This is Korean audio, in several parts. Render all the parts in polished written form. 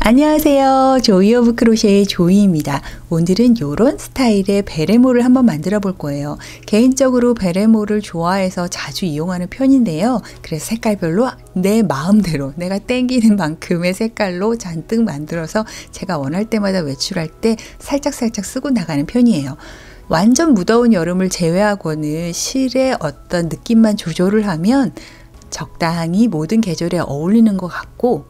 안녕하세요. 조이 오브 크로셰의 조이입니다. 오늘은 이런 스타일의 베레모를 한번 만들어 볼 거예요. 개인적으로 베레모를 좋아해서 자주 이용하는 편인데요. 그래서 색깔별로 내 마음대로 내가 땡기는 만큼의 색깔로 잔뜩 만들어서 제가 원할 때마다 외출할 때 살짝살짝 쓰고 나가는 편이에요. 완전 무더운 여름을 제외하고는 실의 어떤 느낌만 조절을 하면 적당히 모든 계절에 어울리는 것 같고,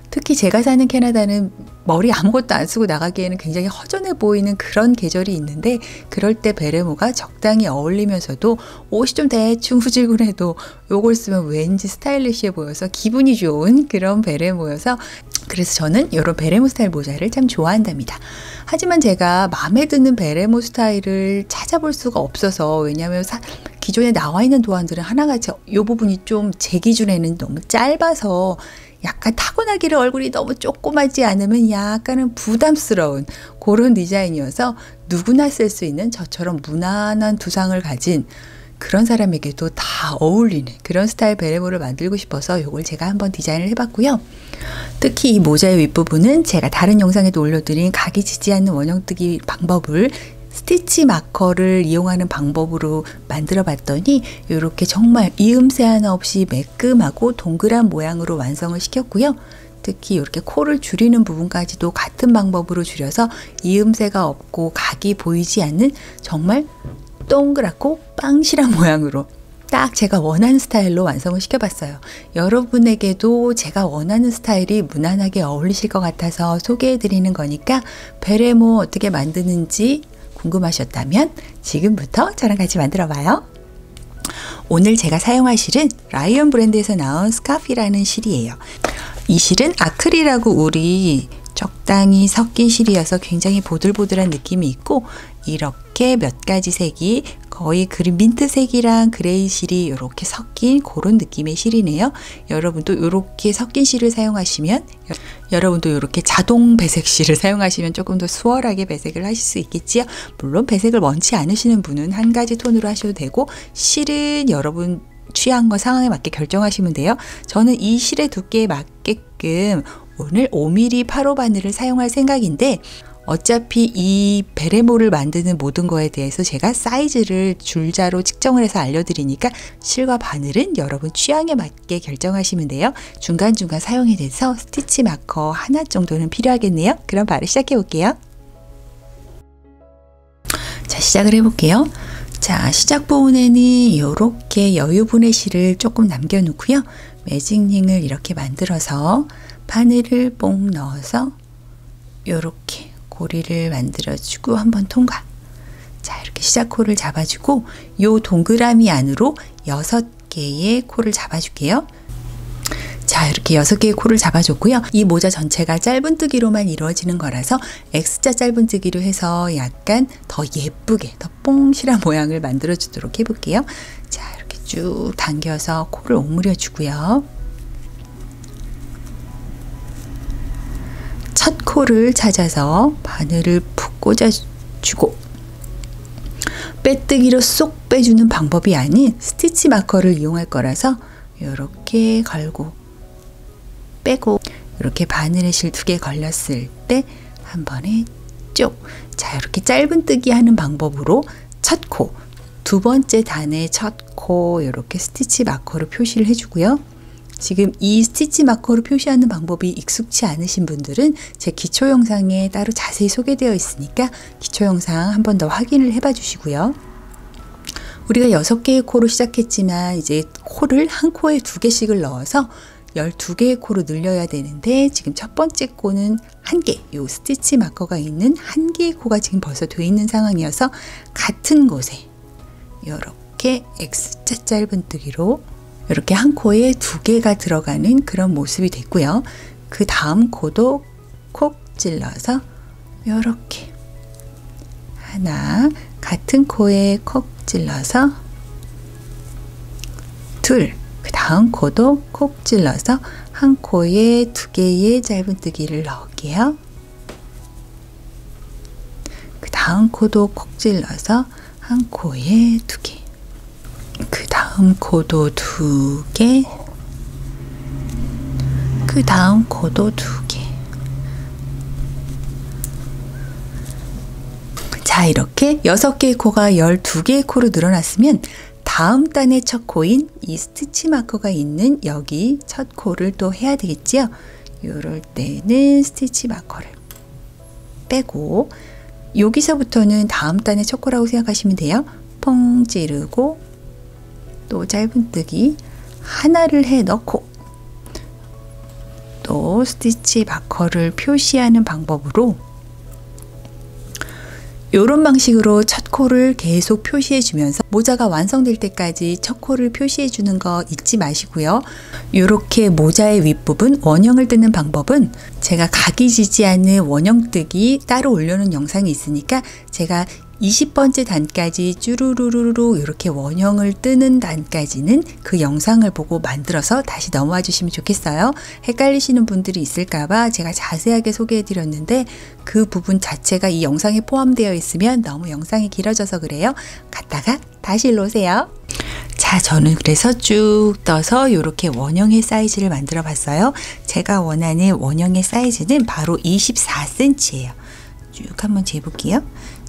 특히 제가 사는 캐나다는 머리 아무것도 안 쓰고 나가기에는 굉장히 허전해 보이는 그런 계절이 있는데, 그럴 때 베레모가 적당히 어울리면서도 옷이 좀 대충 후질근해도 요걸 쓰면 왠지 스타일리시해 보여서 기분이 좋은 그런 베레모여서, 그래서 저는 이런 베레모 스타일 모자를 참 좋아한답니다. 하지만 제가 마음에 드는 베레모 스타일을 찾아볼 수가 없어서, 왜냐하면 기존에 나와 있는 도안들은 하나같이 이 부분이 좀 제 기준에는 너무 짧아서 약간 타고나기를 얼굴이 너무 조그마지 않으면 약간은 부담스러운 그런 디자인이어서 누구나 쓸 수 있는 저처럼 무난한 두상을 가진 그런 사람에게도 다 어울리는 그런 스타일 베레모를 만들고 싶어서 이걸 제가 한번 디자인을 해봤고요. 특히 이 모자의 윗부분은 제가 다른 영상에도 올려드린 각이 지지 않는 원형뜨기 방법을 스티치 마커를 이용하는 방법으로 만들어 봤더니 이렇게 정말 이음새 하나 없이 매끈하고 동그란 모양으로 완성을 시켰고요. 특히 이렇게 코를 줄이는 부분까지도 같은 방법으로 줄여서 이음새가 없고 각이 보이지 않는 정말 동그랗고 빵실한 모양으로 딱 제가 원하는 스타일로 완성을 시켜봤어요. 여러분에게도 제가 원하는 스타일이 무난하게 어울리실 것 같아서 소개해드리는 거니까 베레모 어떻게 만드는지 궁금하셨다면 지금부터 저랑 같이 만들어 봐요. 오늘 제가 사용할 실은 라이언 브랜드에서 나온 스카피라는 실이에요. 이 실은 아크릴하고 울이 적당히 섞인 실이어서 굉장히 보들보들한 느낌이 있고, 이렇게 몇 가지 색이 거의 민트색이랑 그레이 실이 이렇게 섞인 그런 느낌의 실이네요. 여러분도 이렇게 섞인 실을 사용하시면, 여러분도 이렇게 자동 배색 실을 사용하시면 조금 더 수월하게 배색을 하실 수 있겠지요. 물론 배색을 원치 않으시는 분은 한 가지 톤으로 하셔도 되고, 실은 여러분 취향과 상황에 맞게 결정하시면 돼요. 저는 이 실의 두께에 맞게끔 오늘 5mm 8호 바늘을 사용할 생각인데, 어차피 이 베레모를 만드는 모든 거에 대해서 제가 사이즈를 줄자로 측정을 해서 알려드리니까 실과 바늘은 여러분 취향에 맞게 결정하시면 돼요. 중간중간 사용이 돼서 스티치 마커 하나 정도는 필요하겠네요. 그럼 바로 시작해 볼게요. 자, 시작을 해볼게요. 자, 시작 부분에는 이렇게 여유분의 실을 조금 남겨놓고요. 매직링을 이렇게 만들어서 바늘을 뽕 넣어서 이렇게 고리를 만들어주고 한번 통과. 자, 이렇게 시작 코를 잡아주고 요 동그라미 안으로 6개의 코를 잡아줄게요. 자, 이렇게 6개의 코를 잡아줬고요. 이 모자 전체가 짧은뜨기로만 이루어지는 거라서 X자 짧은뜨기로 해서 약간 더 예쁘게, 더 뽕실한 모양을 만들어주도록 해볼게요. 자, 이렇게 쭉 당겨서 코를 오므려 주고요. 첫 코를 찾아서 바늘을 푹 꽂아주고, 빼뜨기로 쏙 빼주는 방법이 아닌 스티치 마커를 이용할 거라서 이렇게 걸고 빼고, 이렇게 바늘에 실 2개 걸렸을 때 한 번에 쭉. 자, 이렇게 짧은뜨기 하는 방법으로 첫 코, 두 번째 단의 첫 코 이렇게 스티치 마커로 표시를 해주고요. 지금 이 스티치 마커로 표시하는 방법이 익숙치 않으신 분들은 제 기초 영상에 따로 자세히 소개되어 있으니까 기초 영상 한 번 더 확인을 해봐 주시고요. 우리가 6개의 코로 시작했지만 이제 코를 한 코에 2개씩을 넣어서 12개의 코로 늘려야 되는데, 지금 첫 번째 코는 1개, 요 스티치 마커가 있는 1개의 코가 지금 벌써 돼 있는 상황이어서 같은 곳에 이렇게 X자 짧은뜨기로 이렇게 한 코에 2개가 들어가는 그런 모습이 됐고요. 그 다음 코도 콕 찔러서 요렇게 하나, 같은 코에 콕 찔러서 둘, 그 다음 코도 콕 찔러서 한 코에 2개의 짧은뜨기를 넣을게요. 그 다음 코도 콕 찔러서 한 코에 2개, 그 다음 코도 2개, 그 다음 코도 2개. 자, 이렇게 6개의 코가 12개의 코로 늘어났으면 다음 단의 첫 코인 이 스티치 마커가 있는 여기 첫 코를 또 해야 되겠지요. 이럴 때는 스티치 마커를 빼고 여기서부터는 다음 단의 첫 코라고 생각하시면 돼요. 퐁 찌르고 또 짧은뜨기 하나를 해 넣고 또 스티치 마커를 표시하는 방법으로 이런 방식으로 첫 코를 계속 표시해 주면서 모자가 완성될 때까지 첫 코를 표시해 주는 거 잊지 마시고요. 이렇게 모자의 윗부분 원형을 뜨는 방법은 제가 각이 지지 않는 원형 뜨기 따로 올려놓은 영상이 있으니까 제가 20번째 단까지 쭈루루루루 이렇게 원형을 뜨는 단까지는 그 영상을 보고 만들어서 다시 넘어와 주시면 좋겠어요. 헷갈리시는 분들이 있을까봐 제가 자세하게 소개해 드렸는데 그 부분 자체가 이 영상에 포함되어 있으면 너무 영상이 길어져서 그래요. 갔다가 다시 일로 오세요. 자, 저는 그래서 쭉 떠서 이렇게 원형의 사이즈를 만들어 봤어요. 제가 원하는 원형의 사이즈는 바로 24cm예요. 쭉 한번 재볼게요.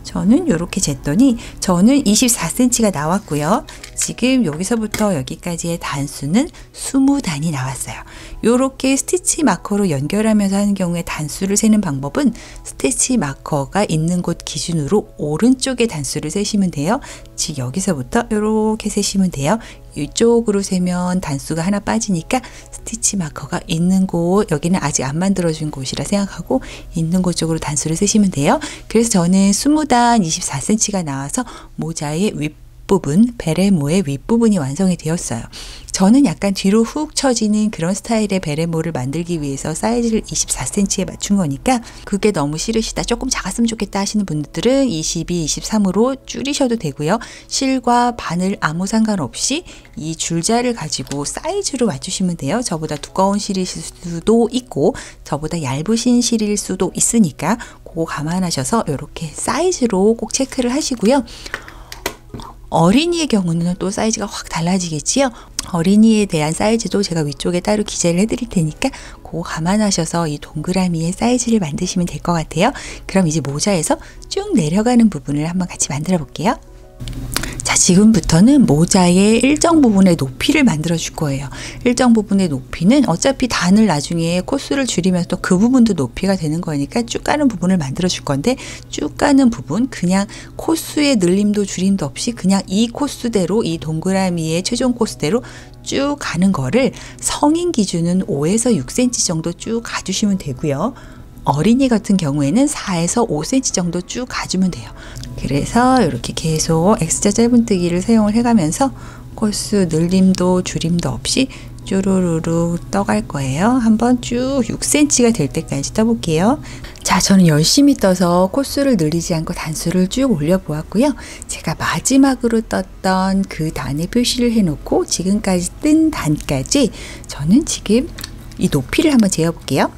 저는 이렇게 쟀더니 저는 24cm가 나왔고요. 지금 여기서부터 여기까지의 단수는 20단이 나왔어요. 이렇게 스티치 마커로 연결하면서 하는 경우에 단수를 세는 방법은 스티치 마커가 있는 곳 기준으로 오른쪽에 단수를 세시면 돼요. 즉 여기서부터 이렇게 세시면 돼요. 이쪽으로 세면 단수가 하나 빠지니까 스티치 마커가 있는 곳, 여기는 아직 안 만들어준 곳이라 생각하고 있는 곳 쪽으로 단수를 세시면 돼요. 그래서 저는 20단 24cm가 나와서 모자의 윗부분, 베레모의 윗부분이 완성이 되었어요. 저는 약간 뒤로 훅 처지는 그런 스타일의 베레모를 만들기 위해서 사이즈를 24cm에 맞춘 거니까 그게 너무 싫으시다, 조금 작았으면 좋겠다 하시는 분들은 22, 23으로 줄이셔도 되고요. 실과 바늘 아무 상관없이 이 줄자를 가지고 사이즈로 맞추시면 돼요. 저보다 두꺼운 실일 수도 있고 저보다 얇으신 실일 수도 있으니까 그거 감안하셔서 이렇게 사이즈로 꼭 체크를 하시고요. 어린이의 경우는 또 사이즈가 확 달라지겠지요. 어린이에 대한 사이즈도 제가 위쪽에 따로 기재를 해드릴 테니까 그거 감안하셔서 이 동그라미의 사이즈를 만드시면 될 것 같아요. 그럼 이제 모자에서 쭉 내려가는 부분을 한번 같이 만들어 볼게요. 자, 지금부터는 모자의 일정 부분의 높이를 만들어 줄 거예요. 일정 부분의 높이는 어차피 단을 나중에 코스를 줄이면서 또 그 부분도 높이가 되는 거니까 쭉 가는 부분을 만들어 줄 건데 쭉 가는 부분 그냥 코스의 늘림도 줄임도 없이 그냥 이 코스대로 이 동그라미의 최종 코스대로 쭉 가는 거를 성인 기준은 5에서 6cm 정도 쭉 가주시면 되고요. 어린이 같은 경우에는 4에서 5cm 정도 쭉 가주면 돼요. 그래서 이렇게 계속 X자 짧은뜨기를 사용을 해가면서 코스 늘림도 줄임도 없이 쭈루루루 떠갈 거예요. 한번 쭉 6cm가 될 때까지 떠볼게요. 자, 저는 열심히 떠서 코스를 늘리지 않고 단수를 쭉 올려 보았고요. 제가 마지막으로 떴던 그 단에 표시를 해놓고 지금까지 뜬 단까지 저는 지금 이 높이를 한번 재어볼게요.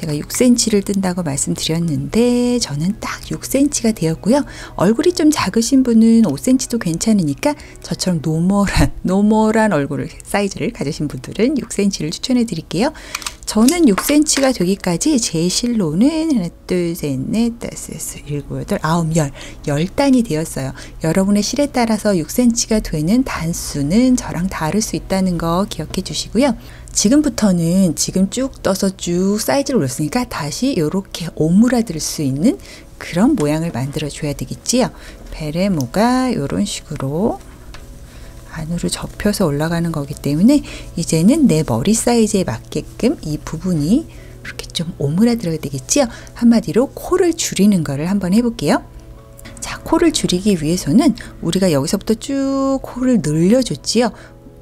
제가 6cm를 뜬다고 말씀드렸는데 저는 딱 6cm가 되었고요. 얼굴이 좀 작으신 분은 5cm도 괜찮으니까 저처럼 노멀한 얼굴 사이즈를 가지신 분들은 6cm를 추천해 드릴게요. 저는 6cm가 되기까지 제 실로는 하나, 둘, 셋, 넷, 다섯, 여섯, 일곱, 여덟, 아홉, 10단이 되었어요. 여러분의 실에 따라서 6cm가 되는 단수는 저랑 다를 수 있다는 거 기억해 주시고요. 지금부터는 지금 쭉 떠서 쭉 사이즈를 올렸으니까 다시 이렇게 오므라들 수 있는 그런 모양을 만들어 줘야 되겠지요. 베레모가 이런 식으로 안으로 접혀서 올라가는 거기 때문에 이제는 내 머리 사이즈에 맞게끔 이 부분이 이렇게 좀 오므라들어야 되겠지요. 한마디로 코를 줄이는 거를 한번 해볼게요. 자, 코를 줄이기 위해서는 우리가 여기서부터 쭉 코를 늘려줬지요.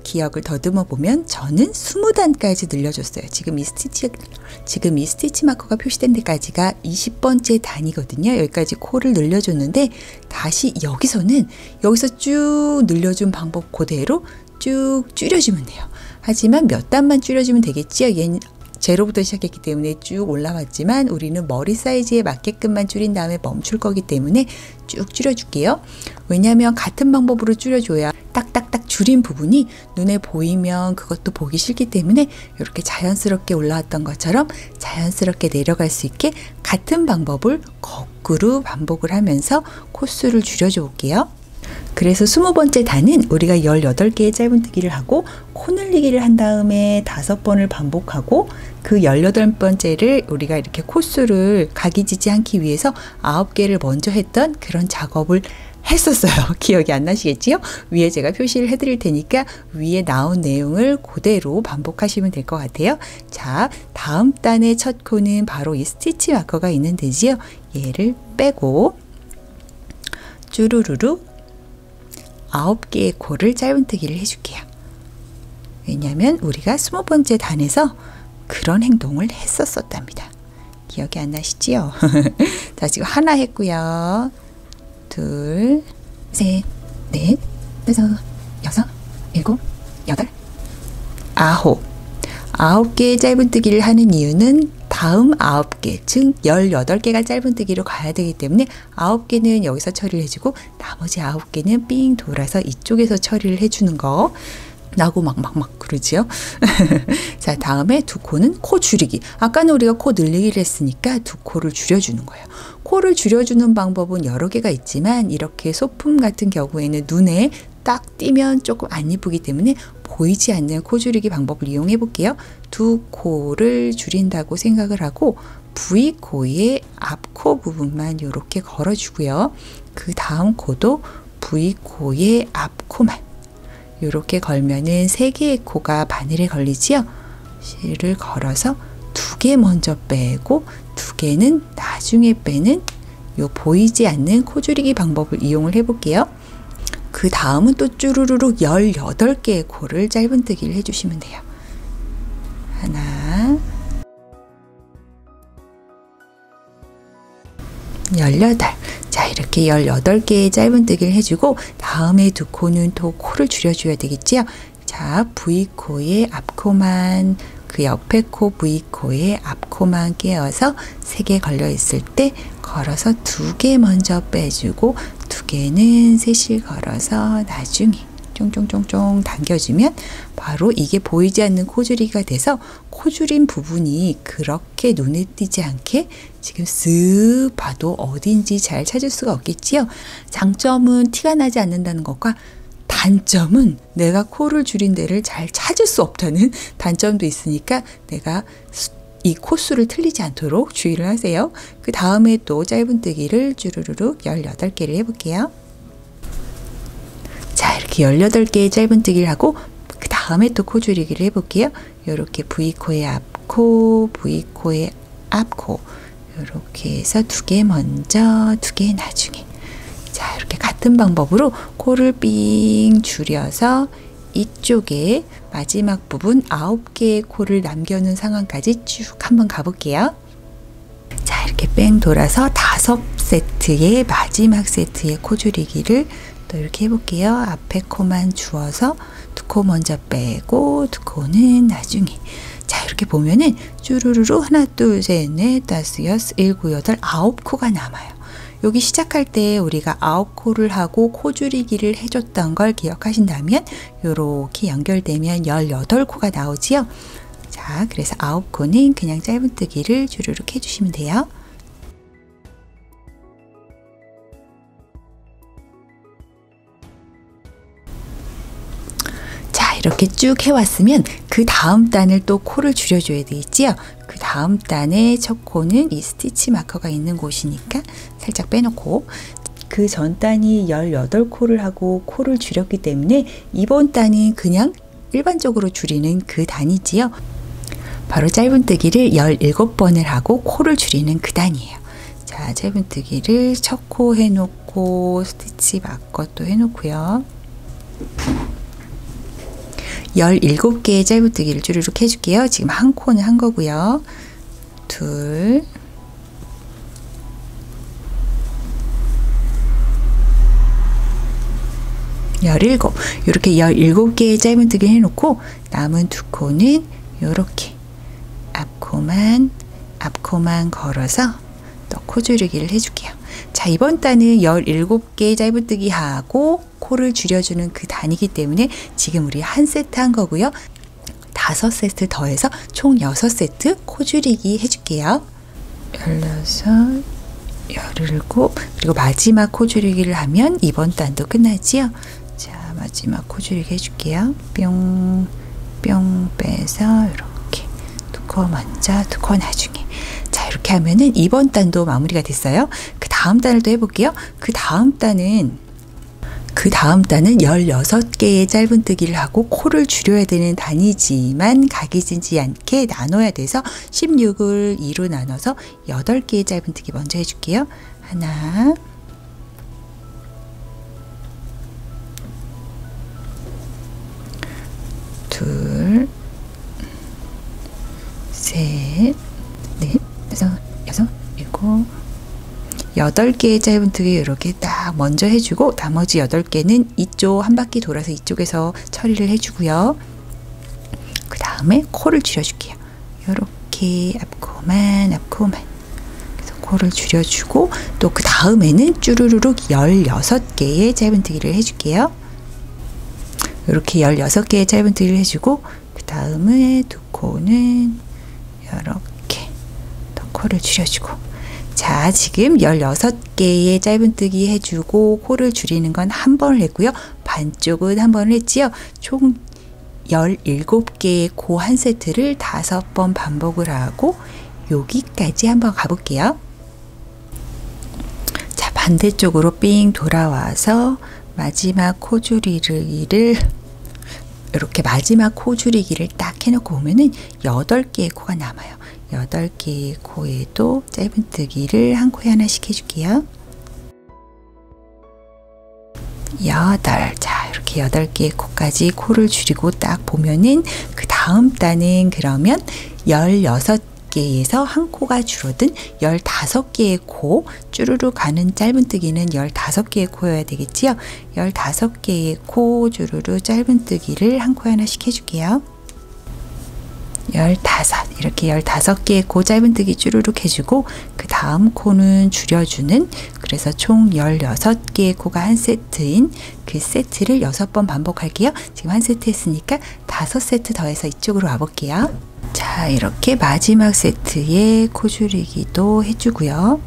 기억을 더듬어 보면 저는 20단까지 늘려줬어요. 지금 이 스티치 마커가 표시된 데까지가 20번째 단이거든요. 여기까지 코를 늘려줬는데 다시 여기서 쭉 늘려준 방법 그대로 쭉 줄여주면 돼요. 하지만 몇 단만 줄여주면 되겠지요. 얘는 제로부터 시작했기 때문에 쭉 올라왔지만 우리는 머리 사이즈에 맞게끔만 줄인 다음에 멈출 거기 때문에 쭉 줄여줄게요. 왜냐하면 같은 방법으로 줄여줘야 딱딱딱 줄인 부분이 눈에 보이면 그것도 보기 싫기 때문에 이렇게 자연스럽게 올라왔던 것처럼 자연스럽게 내려갈 수 있게 같은 방법을 거꾸로 반복을 하면서 코수를 줄여줘 볼게요. 그래서 20번째 단은 우리가 18개의 짧은뜨기를 하고 코 늘리기를 한 다음에 5번을 반복하고 그 18번째를 우리가 이렇게 코수를 각이지지 않기 위해서 9개를 먼저 했던 그런 작업을 했었어요. 기억이 안 나시겠지요? 위에 제가 표시를 해드릴 테니까 위에 나온 내용을 그대로 반복하시면 될 것 같아요. 자, 다음 단의 첫 코는 바로 이 스티치 마커가 있는 데지요. 얘를 빼고 쭈루루루 9개의 코를 짧은뜨기를 해줄게요. 왜냐하면 우리가 20번째 단에서 그런 행동을 했었답니다. 기억이 안 나시지요? 자, 지금 하나 했고요. 둘, 셋, 넷, 다섯, 여섯, 일곱, 여덟, 9개의 짧은뜨기를 하는 이유는 다음 9개, 즉 18개가 짧은뜨기로 가야 되기 때문에 9개는 여기서 처리를 해주고 나머지 9개는 삥 돌아서 이쪽에서 처리를 해주는 거 라고 막 그러지요. 자, 다음에 두 코는 코 줄이기. 아까는 우리가 코 늘리기를 했으니까 두 코를 줄여주는 거예요. 코를 줄여주는 방법은 여러 개가 있지만 이렇게 소품 같은 경우에는 눈에 딱 띄면 조금 안 이쁘기 때문에 보이지 않는 코 줄이기 방법을 이용해 볼게요. 두 코를 줄인다고 생각을 하고 V코의 앞코 부분만 이렇게 걸어주고요. 그 다음 코도 V코의 앞코만 이렇게 걸면은 3개의 코가 바늘에 걸리지요. 실을 걸어서 2개 먼저 빼고 2개는 나중에 빼는 요 보이지 않는 코 줄이기 방법을 이용을 해볼게요. 그 다음은 또 쭈루루루 18개의 코를 짧은뜨기를 해주시면 돼요. 하나, 18. 자, 이렇게 18개의 짧은뜨기를 해주고 다음에 두 코는 또 코를 줄여줘야 되겠지요. 자, V코의 앞코만 그 옆에 코 V코의 앞코만 끼워서 3개 걸려 있을 때 걸어서 2개 먼저 빼주고 2개는 셋을 걸어서 나중에 쫑쫑쫑쫑 당겨주면 바로 이게 보이지 않는 코 줄이기가 돼서 코 줄인 부분이 그렇게 눈에 띄지 않게 지금 쓱 봐도 어딘지 잘 찾을 수가 없겠지요. 장점은 티가 나지 않는다는 것과 단점은 내가 코를 줄인 데를 잘 찾을 수 없다는 단점도 있으니까 내가 이 코수를 틀리지 않도록 주의를 하세요. 그 다음에 또 짧은뜨기를 쭈루루룩 18개를 해볼게요. 자, 이렇게 18개의 짧은뜨기를 하고 그 다음에 또 코 줄이기를 해볼게요. 이렇게 V코의 앞코, V코의 앞코 이렇게 해서 2개 먼저, 2개 나중에. 자, 이렇게 같은 방법으로 코를 삥 줄여서 이쪽에 마지막 부분 9개의 코를 남겨놓은 상황까지 쭉 한번 가볼게요. 자, 이렇게 뺑 돌아서 5세트의 마지막 세트의 코 줄이기를 또 이렇게 해볼게요. 앞에 코만 주어서 2코 먼저 빼고 2코는 나중에. 자, 이렇게 보면은 쭈루루루 하나, 둘, 셋, 넷, 다섯, 여섯, 일곱, 여덟, 9코가 남아요. 여기 시작할 때 우리가 9코를 하고 코 줄이기를 해줬던 걸 기억하신다면 이렇게 연결되면 18코가 나오지요. 자, 그래서 9코는 그냥 짧은뜨기를 주르륵 해주시면 돼요. 자, 이렇게 쭉 해왔으면 그 다음 단을 또 코를 줄여줘야 되겠지요. 그 다음 단의 첫 코는 이 스티치 마커가 있는 곳이니까 살짝 빼놓고 그 전 단이 18코를 하고 코를 줄였기 때문에 이번 단은 그냥 일반적으로 줄이는 그 단이지요. 바로 짧은뜨기를 17번을 하고 코를 줄이는 그 단이에요. 자, 짧은뜨기를 첫 코 해놓고 스티치 마커도 해놓고요. 17개의 짧은뜨기를 쭈루룩 해줄게요. 지금 한 코는 한 거고요. 둘, 열일곱. 이렇게 17개의 짧은뜨기 해놓고 남은 두 코는 이렇게 앞코만 걸어서 또 코줄이기를 해줄게요. 자, 이번 단은 17개의 짧은뜨기 하고 코를 줄여주는 그 단이기 때문에 지금 우리 한 세트 한 거고요. 5세트 더해서 총 6세트 코줄이기 해줄게요. 16, 17, 그리고 마지막 코줄이기를 하면 이번 단도 끝나지요. 자, 마지막 코줄이기 해줄게요. 뿅, 뿅 빼서 이렇게 두 코 먼저, 두 코 나중에. 자, 이렇게 하면은 이번 단도 마무리가 됐어요. 그 다음 단을 또 해볼게요. 그 다음 단은 16개의 짧은뜨기를 하고 코를 줄여야 되는 단이지만 각이 지지 않게 나눠야 돼서 16을 2로 나눠서 8개의 짧은뜨기 먼저 해줄게요. 하나, 둘, 셋, 넷, 다섯, 여섯, 일곱, 8개의 짧은뜨기 이렇게 딱 먼저 해주고 나머지 8개는 이쪽 한 바퀴 돌아서 이쪽에서 처리를 해주고요. 그 다음에 코를 줄여줄게요. 이렇게 앞코만 그래서 코를 줄여주고 또 그 다음에는 쭈루루룩 16개의 짧은뜨기를 해줄게요. 이렇게 16개의 짧은뜨기를 해주고 그 다음에 두 코는 이렇게 또 코를 줄여주고. 자, 지금 16개의 짧은뜨기 해주고 코를 줄이는 건 한 번을 했고요. 반쪽은 한 번을 했지요. 총 17개의 코 한 세트를 5번 반복을 하고 여기까지 한번 가볼게요. 자, 반대쪽으로 삥 돌아와서 마지막 코줄이기를 이렇게 마지막 코줄이기를 딱 해놓고 보면은 8개의 코가 남아요. 8개의 코에도 짧은뜨기를 한 코에 하나씩 해줄게요. 8. 자, 이렇게 8개의 코까지 코를 줄이고 딱 보면은 그 다음 단은 그러면 16개에서 한 코가 줄어든 15개의 코, 쭈루루 가는 짧은뜨기는 15개의 코여야 되겠지요. 15개의 코 쭈루루 짧은뜨기를 한 코에 하나씩 해줄게요. 15. 이렇게 15개의 코 짧은뜨기 쭈루룩 해주고 그 다음 코는 줄여주는, 그래서 총 16개의 코가 한 세트인 그 세트를 6번 반복할게요. 지금 한 세트 했으니까 5세트 더해서 이쪽으로 와볼게요. 자, 이렇게 마지막 세트에 코 줄이기도 해주고요.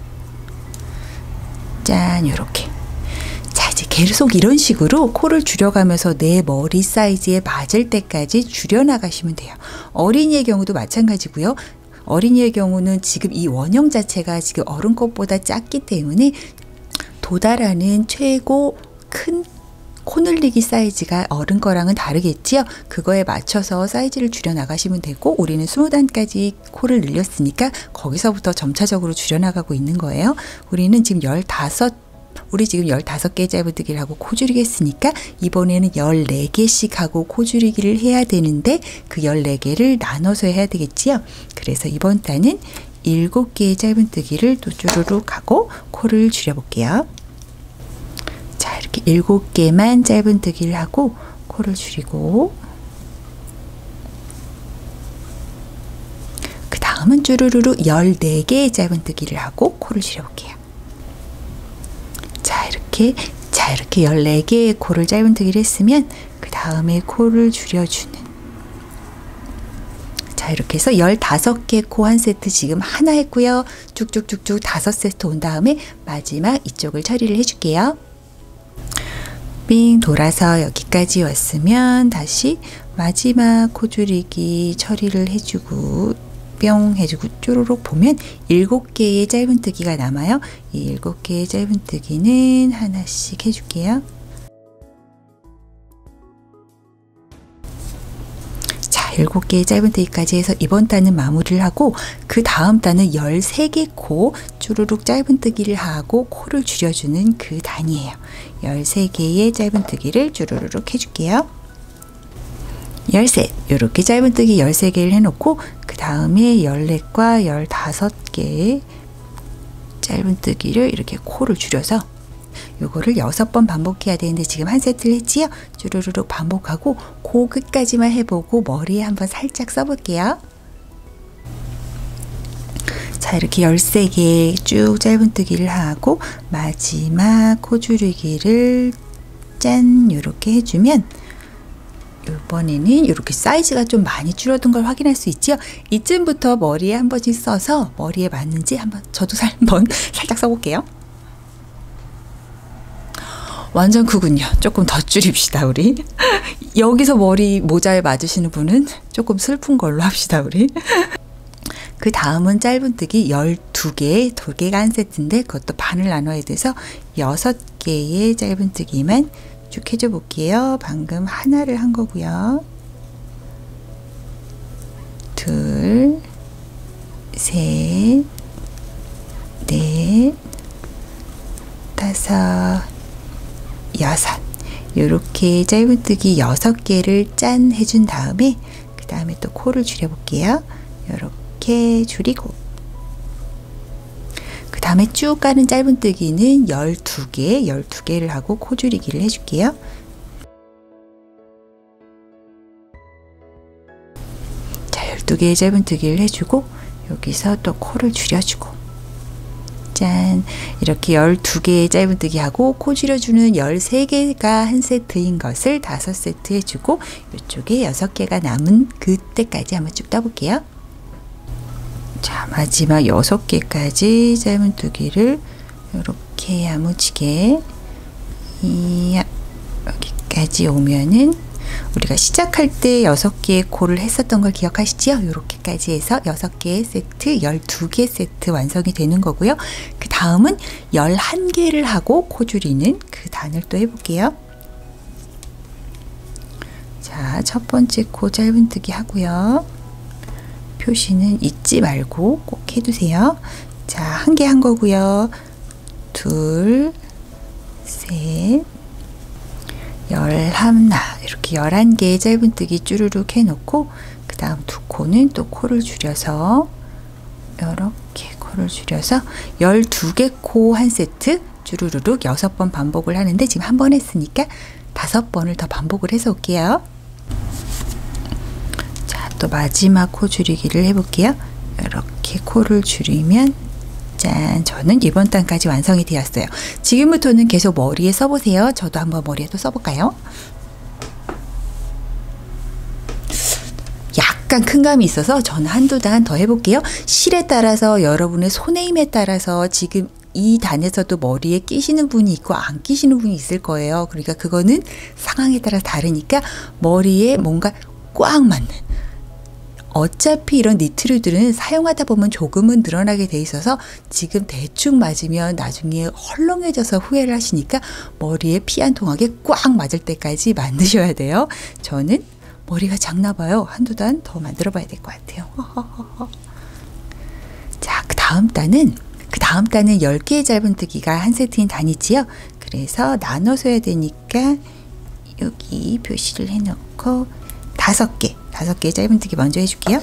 짠, 요렇게. 자, 이제 계속 이런 식으로 코를 줄여가면서 내 머리 사이즈에 맞을 때까지 줄여나가시면 돼요. 어린이의 경우도 마찬가지고요. 어린이의 경우는 지금 이 원형 자체가 지금 어른 것보다 작기 때문에 도달하는 최고 큰 코 늘리기 사이즈가 어른 거랑은 다르겠지요. 그거에 맞춰서 사이즈를 줄여 나가시면 되고, 우리는 20단까지 코를 늘렸으니까 거기서부터 점차적으로 줄여 나가고 있는 거예요. 우리는 지금 15개 짧은뜨기를 하고 코 줄이기 했으니까 이번에는 14개씩 하고 코 줄이기를 해야 되는데 그 14개를 나눠서 해야 되겠지요. 그래서 이번 단은 7개의 짧은뜨기를 또 쭈루룩 하고 코를 줄여볼게요. 자, 이렇게 7개만 짧은뜨기를 하고 코를 줄이고 그 다음은 쭈루루룩 14개의 짧은뜨기를 하고 코를 줄여볼게요. 자, 이렇게 14개의 코를 짧은뜨기를 했으면 그 다음에 코를 줄여주는, 자, 이렇게 해서 15개 코 한 세트 지금 하나 했고요. 쭉쭉쭉쭉 5세트 온 다음에 마지막 이쪽을 처리를 해줄게요. 삥 돌아서 여기까지 왔으면 다시 마지막 코 줄이기 처리를 해주고 뿅 해주고 쭈루룩 보면 7개의 짧은뜨기가 남아요. 이 7개의 짧은뜨기는 하나씩 해줄게요. 자, 7개의 짧은뜨기까지 해서 이번 단은 마무리를 하고 그 다음 단은 13개 코 쭈루룩 짧은뜨기를 하고 코를 줄여주는 그 단이에요. 13개의 짧은뜨기를 쭈루룩 해줄게요. 13 이렇게 짧은뜨기 13개를 해놓고 그 다음에 14과 15개의 짧은뜨기를 이렇게 코를 줄여서 요거를 6번 반복해야 되는데 지금 한 세트를 했지요. 주르륵 반복하고 그 끝까지만 해보고 머리에 한번 살짝 써볼게요. 자, 이렇게 13개 쭉 짧은뜨기를 하고 마지막 코 줄이기를 짠 이렇게 해주면 이번에는 이렇게 사이즈가 좀 많이 줄어든 걸 확인할 수 있죠. 이쯤부터 머리에 한 번씩 써서 머리에 맞는지 한번 저도 한번 살짝 써볼게요. 완전 크군요. 조금 더 줄입시다 우리. 여기서 머리 모자에 맞으시는 분은 조금 슬픈 걸로 합시다 우리. 그 다음은 짧은뜨기 12개, 2개가 한 세트인데 그것도 반을 나눠야 돼서 6개의 짧은뜨기만 쭉 해줘 볼게요. 방금 하나를 한 거고요. 둘, 셋, 넷, 다섯, 여섯. 이렇게 짧은뜨기 6개를 짠 해준 다음에 그 다음에 또 코를 줄여 볼게요. 이렇게 줄이고 그 다음에 쭉 가는 짧은뜨기는 12개를 하고 코 줄이기를 해줄게요. 자, 12개의 짧은뜨기를 해주고 여기서 또 코를 줄여주고 짠, 이렇게 12개의 짧은뜨기 하고 코 줄여주는 13개가 한 세트인 것을 5세트 해주고 이쪽에 6개가 남은 그때까지 한번 쭉 떠볼게요. 자, 마지막 6개까지 짧은뜨기를 이렇게 야무지게 여기까지 오면은 우리가 시작할 때 6개의 코를 했었던 걸 기억하시죠? 이렇게까지 해서 6개의 세트, 12개 세트 완성이 되는 거고요. 그 다음은 11개를 하고 코 줄이는 그 단을 또 해볼게요. 자, 첫 번째 코 짧은뜨기 하고요. 표시는 잊지 말고 꼭 해두세요. 자, 한 개 한 거고요. 둘, 셋, 11 이렇게 11개의 짧은뜨기 쭈루룩 해놓고 그 다음 두 코는 또 코를 줄여서 이렇게 코를 줄여서 12개 코 한 세트 쭈루루룩 6번 반복을 하는데 지금 한 번 했으니까 5번을 더 반복을 해서 올게요. 자, 또 마지막 코 줄이기를 해볼게요. 이렇게 코를 줄이면 짠, 저는 이번 단까지 완성이 되었어요. 지금부터는 계속 머리에 써보세요. 저도 한번 머리에 또 써볼까요? 약간 큰 감이 있어서 저는 한두 단 더 해볼게요. 실에 따라서 여러분의 손의 힘에 따라서 지금 이 단에서도 머리에 끼시는 분이 있고 안 끼시는 분이 있을 거예요. 그러니까 그거는 상황에 따라 다르니까 머리에 뭔가 꽉 맞는, 어차피 이런 니트류들은 사용하다 보면 조금은 늘어나게 돼 있어서 지금 대충 맞으면 나중에 헐렁해져서 후회를 하시니까 머리에 피 안 통하게 꽉 맞을 때까지 만드셔야 돼요. 저는 머리가 작나 봐요. 한두 단 더 만들어 봐야 될 것 같아요. 자, 그 다음 단은 10개의 짧은뜨기가 한 세트인 단이지요. 그래서 나눠서 해야 되니까 여기 표시를 해놓고 5개의 짧은뜨기 먼저 해줄게요.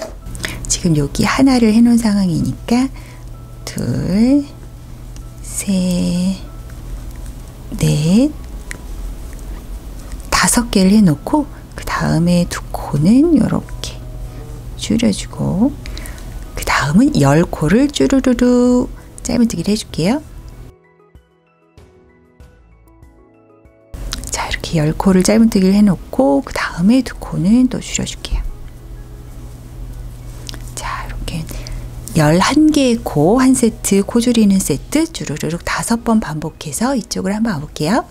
지금 여기 하나를 해놓은 상황이니까 둘, 셋, 넷, 5개를 해놓고 그 다음에 두 코는 이렇게 줄여주고 그 다음은 10코를 쭈루루루 짧은뜨기를 해줄게요. 자, 이렇게 10코를 짧은뜨기를 해놓고 그 다음에 두 코는 또 줄여줄게요. 자, 이렇게 11개의 코 한 세트, 코 줄이는 세트 주르륵 5번 반복해서 이쪽을 한번 와볼게요.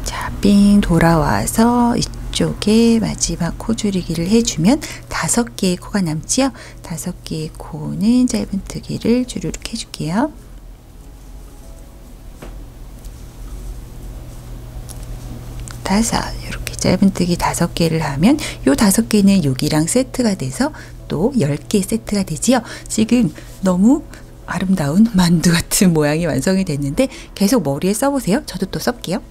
자, 삥 돌아와서 이쪽에 마지막 코 줄이기를 해주면 5개의 코가 남지요. 5개의 코는 짧은뜨기를 주르륵 해줄게요. 이렇게 짧은뜨기 5개를 하면 요 5개는 여기랑 세트가 돼서 또 10개 세트가 되지요. 지금 너무 아름다운 만두 같은 모양이 완성이 됐는데 계속 머리에 써보세요. 저도 또 써볼게요.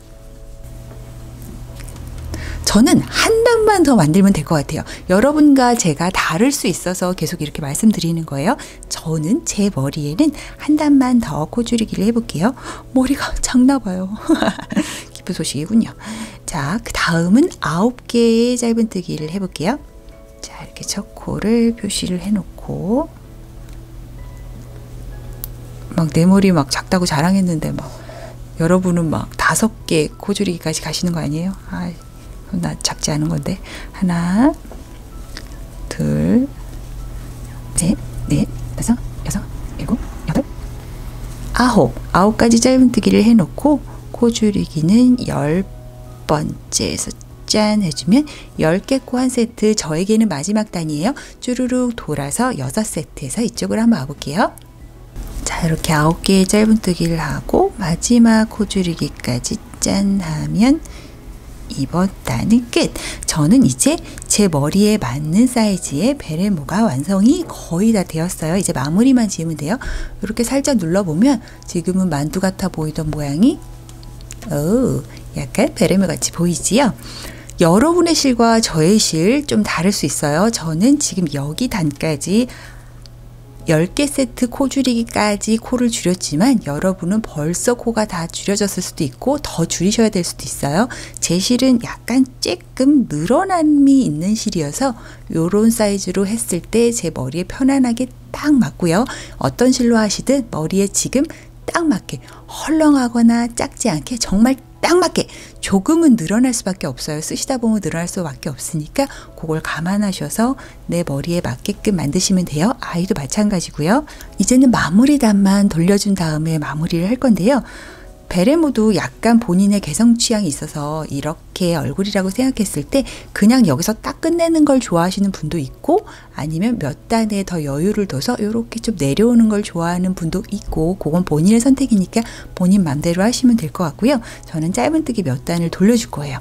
저는 한 단만 더 만들면 될 것 같아요. 여러분과 제가 다를 수 있어서 계속 이렇게 말씀드리는 거예요. 저는 제 머리에는 한 단만 더 코줄이기를 해볼게요. 머리가 작나 봐요. 기쁜 소식이군요. 자, 그 다음은 9개의 짧은뜨기를 해볼게요. 자, 이렇게 첫 코를 표시를 해놓고 막 내 머리 막 작다고 자랑했는데 막 여러분은 막 5개 코줄이기까지 가시는 거 아니에요? 아, 나 작지 않은 건데. 하나, 둘, 셋, 넷, 다섯, 여섯, 일곱, 여덟, 아홉 가지 짧은뜨기를 해놓고 코줄이기는 10번째에서 짠 해주면 10개 코 한 세트. 저에게는 마지막 단이에요. 쭈루룩 돌아서 6세트에서 이쪽으로 한번 와볼게요. 자, 이렇게 9개의 짧은뜨기를 하고 마지막 코줄이기까지 짠 하면 이번 단은 끝. 저는 이제 제 머리에 맞는 사이즈의 베레모가 완성이 거의 다 되었어요. 이제 마무리만 지으면 돼요. 이렇게 살짝 눌러보면 지금은 만두 같아 보이던 모양이 약간 베레모 같이 보이지요? 여러분의 실과 저의 실 좀 다를 수 있어요. 저는 지금 여기 단까지 10개 세트 코 줄이기까지 코를 줄였지만 여러분은 벌써 코가 다 줄여졌을 수도 있고 더 줄이셔야 될 수도 있어요. 제 실은 약간 조금 늘어남이 있는 실이어서 이런 사이즈로 했을 때 제 머리에 편안하게 딱 맞고요. 어떤 실로 하시든 머리에 지금 딱 맞게 헐렁하거나 작지 않게 정말 딱 맞게 조금은 늘어날 수밖에 없어요. 쓰시다 보면 늘어날 수밖에 없으니까 그걸 감안하셔서 내 머리에 맞게끔 만드시면 돼요. 아이도 마찬가지고요. 이제는 마무리 단만 돌려준 다음에 마무리를 할 건데요. 베레모도 약간 본인의 개성 취향이 있어서 이렇게 얼굴이라고 생각했을 때 그냥 여기서 딱 끝내는 걸 좋아하시는 분도 있고 아니면 몇 단에 더 여유를 둬서 이렇게 좀 내려오는 걸 좋아하는 분도 있고 그건 본인의 선택이니까 본인 맘대로 하시면 될 것 같고요. 저는 짧은뜨기 몇 단을 돌려줄 거예요.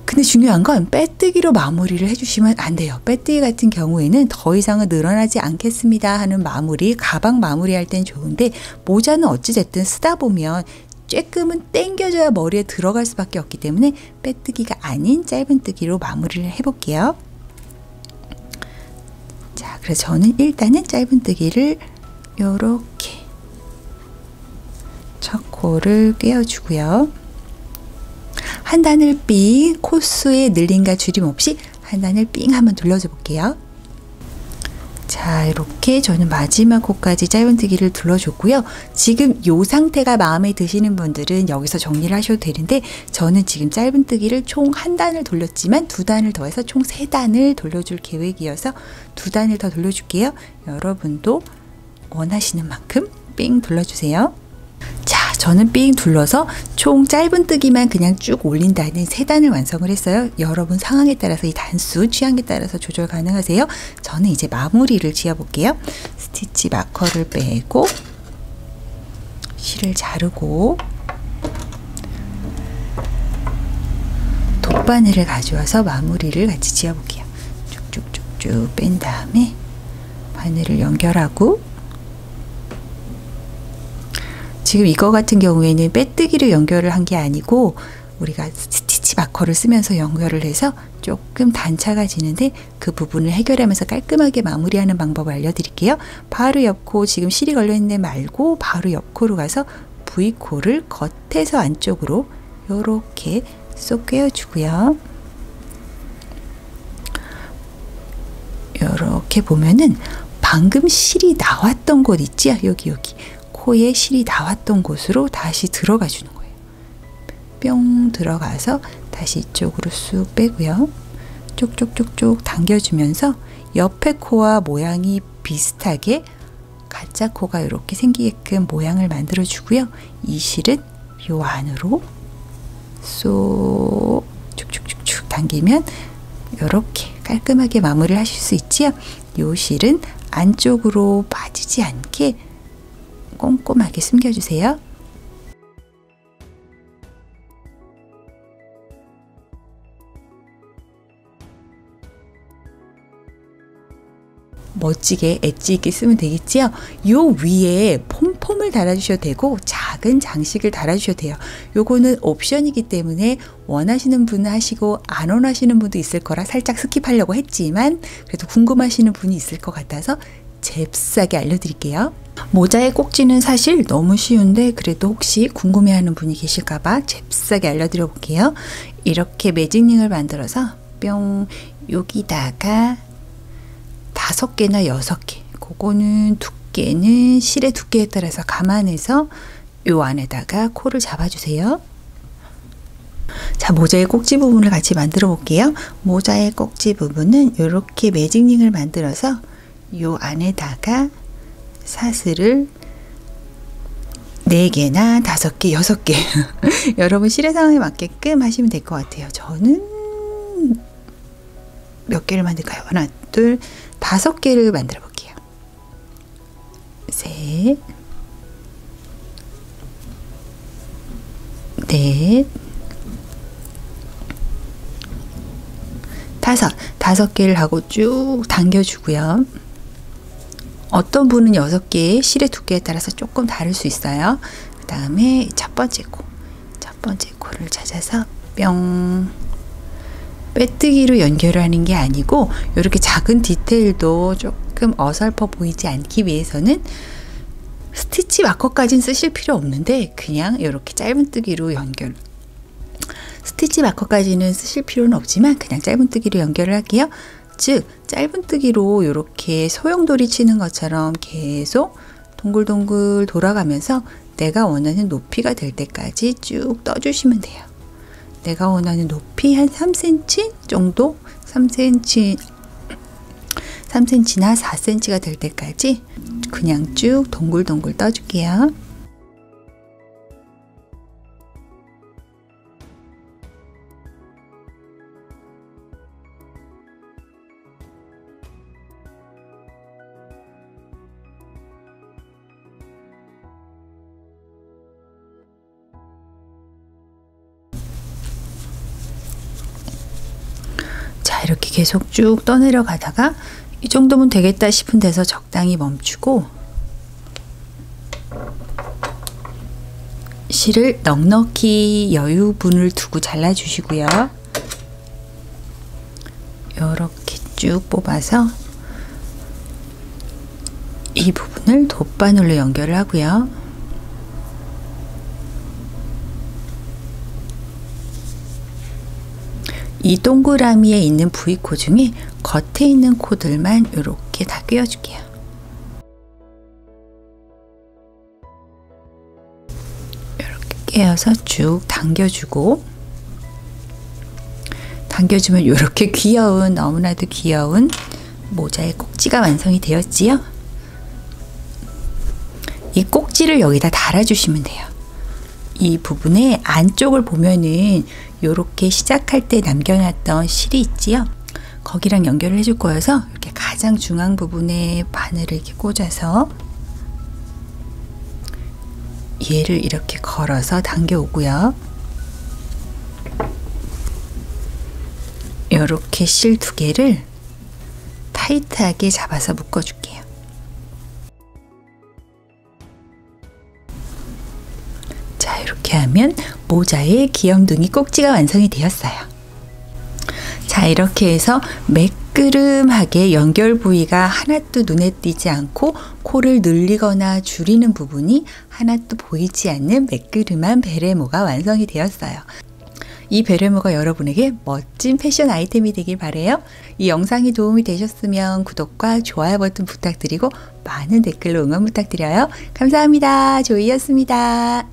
근데 중요한 건 빼뜨기로 마무리를 해주시면 안 돼요. 빼뜨기 같은 경우에는 더 이상은 늘어나지 않겠습니다 하는 마무리, 가방 마무리할 땐 좋은데 모자는 어찌됐든 쓰다 보면 조금은 당겨져야 머리에 들어갈 수밖에 없기 때문에 빼뜨기가 아닌 짧은뜨기로 마무리를 해볼게요. 자, 그래서 저는 일단은 짧은뜨기를 요렇게 첫 코를 꿰어주고요. 한 단을 삥, 코수의 늘림과 줄임 없이 한 단을 삥 한번 둘러줘 볼게요. 자, 이렇게 저는 마지막 코까지 짧은뜨기를 둘러줬고요. 지금 이 상태가 마음에 드시는 분들은 여기서 정리를 하셔도 되는데 저는 지금 짧은뜨기를 총 한 단을 돌렸지만 두 단을 더해서 총 3단을 돌려줄 계획이어서 2단을 더 돌려줄게요. 여러분도 원하시는 만큼 삥 둘러주세요. 자, 저는 삥 둘러서 총 짧은뜨기만 그냥 쭉 올린다는 3단을 완성을 했어요. 여러분 상황에 따라서 이 단수 취향에 따라서 조절 가능하세요. 저는 이제 마무리를 지어볼게요. 스티치 마커를 빼고 실을 자르고 돗바늘을 가져와서 마무리를 같이 지어볼게요. 쭉쭉쭉쭉 뺀 다음에 바늘을 연결하고 지금 이거 같은 경우에는 빼뜨기를 연결을 한 게 아니고 우리가 스티치 마커를 쓰면서 연결을 해서 조금 단차가 지는데 그 부분을 해결하면서 깔끔하게 마무리하는 방법을 알려드릴게요. 바로 옆코 지금 실이 걸려있는 데 말고 바로 옆코로 가서 V코를 겉에서 안쪽으로 이렇게 쏙 꿰어주고요. 이렇게 보면은 방금 실이 나왔던 곳 있죠? 여기 코에 실이 나왔던 곳으로 다시 들어가 주는 거예요. 뿅 들어가서 다시 이쪽으로 쑥 빼고요. 쪽쪽쪽쪽 당겨주면서 옆에 코와 모양이 비슷하게 가짜 코가 이렇게 생기게끔 모양을 만들어 주고요. 이 실은 요 안으로 쏙 쭉쭉쭉쭉 당기면 이렇게 깔끔하게 마무리를 하실 수 있지요. 요 실은 안쪽으로 빠지지 않게 꼼꼼하게 숨겨주세요. 멋지게 엣지 있게 쓰면 되겠지요. 요 위에 솜을 달아주셔도 되고 작은 장식을 달아주셔도 돼요. 요거는 옵션이기 때문에 원하시는 분은 하시고 안 원하시는 분도 있을 거라 살짝 스킵하려고 했지만 그래도 궁금하시는 분이 있을 것 같아서 잽싸게 알려드릴게요. 모자의 꼭지는 사실 너무 쉬운데 그래도 혹시 궁금해하는 분이 계실까봐 잽싸게 알려드려 볼게요. 이렇게 매직링을 만들어서 뿅 여기다가 5개나 6개, 그거는 두께는 실의 두께에 따라서 감안해서 요 안에다가 코를 잡아주세요. 자, 모자의 꼭지 부분을 같이 만들어 볼게요. 모자의 꼭지 부분은 이렇게 매직링을 만들어서 요 안에다가 사슬을 4개나 5개, 6개 여러분 실의 상황에 맞게끔 하시면 될 것 같아요. 저는 몇 개를 만들까요? 하나, 둘, 5개를 만들어 볼게요. 셋, 넷, 5개를 하고 쭉 당겨주고요. 어떤 분은 6개, 실의 두께에 따라서 조금 다를 수 있어요. 그 다음에 첫 번째 코를 찾아서 뿅 빼뜨기로 연결을 하는 게 아니고 이렇게 작은 디테일도 조금 어설퍼 보이지 않기 위해서는 스티치 마커까지는 쓰실 필요 없는데 그냥 이렇게 짧은뜨기로 연결, 스티치 마커까지는 쓰실 필요는 없지만 그냥 짧은뜨기로 연결을 할게요. 즉 짧은뜨기로 이렇게 소용돌이 치는 것처럼 계속 동글동글 돌아가면서 내가 원하는 높이가 될 때까지 쭉 떠주시면 돼요. 내가 원하는 높이 한 3cm 정도, 3cm나 4cm가 될 때까지 그냥 쭉 동글동글 떠줄게요. 자, 이렇게 계속 쭉 떠내려 가다가 이 정도면 되겠다 싶은 데서 적당히 멈추고 실을 넉넉히 여유분을 두고 잘라주시고요. 이렇게 쭉 뽑아서 이 부분을 돗바늘로 연결을 하고요. 이 동그라미에 있는 V코 중에 겉에 있는 코들만 이렇게 다 끼워줄게요. 이렇게 끼워서 쭉 당겨주고, 당겨주면 이렇게 귀여운, 너무나도 귀여운 모자의 꼭지가 완성이 되었지요. 이 꼭지를 여기다 달아주시면 돼요. 이 부분의 안쪽을 보면은 이렇게 시작할 때 남겨놨던 실이 있지요. 거기랑 연결을 해줄 거여서 이렇게 가장 중앙 부분에 바늘을 이렇게 꽂아서 얘를 이렇게 걸어서 당겨오고요. 이렇게 실 2개를 타이트하게 잡아서 묶어줄게요. 자, 이렇게 하면 모자의 귀염둥이 꼭지가 완성이 되었어요. 자, 이렇게 해서 매끄름하게 연결 부위가 하나도 눈에 띄지 않고 코를 늘리거나 줄이는 부분이 하나도 보이지 않는 매끄름한 베레모가 완성이 되었어요. 이 베레모가 여러분에게 멋진 패션 아이템이 되길 바라요. 이 영상이 도움이 되셨으면 구독과 좋아요 버튼 부탁드리고 많은 댓글로 응원 부탁드려요. 감사합니다. 조이였습니다.